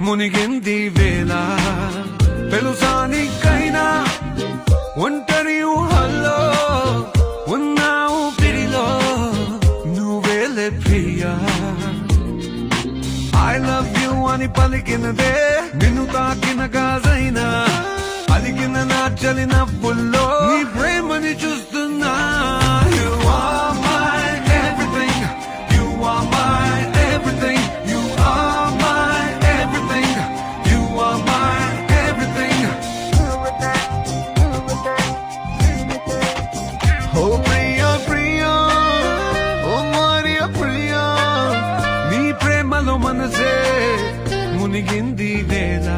మునిగింది వేళ పెలుసానికైనా ఒంటరి ఊహల్లో ఉన్నావు పిడిలో నువ్వేలే ప్రియా ఐ లవ్ యూ అని పలికినదే నిన్ను తాకిన గాజైనా అలిగిన నా చలి నవ్వుల్లో నీ ప్రేమని చూస్తున్నా You are my everything You are my everything You are my everything You are my everything Oh Priya Priya Oh Maria Priya నీ ప్రేమలో మనసే మునిగింది వేళ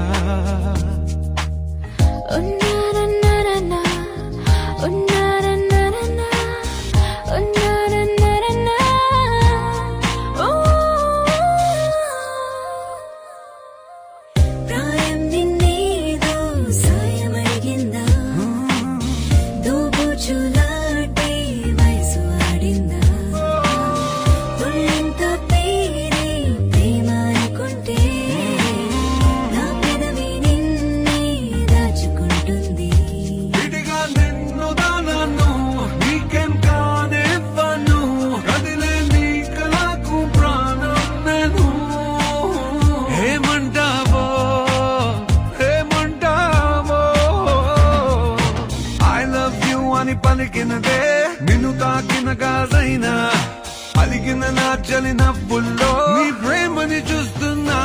పలికినదే నిన్ను తాకిన గాజైనా అలిగిన నా చలి నవ్వుల్లో నీ ప్రేమని చూస్తున్నా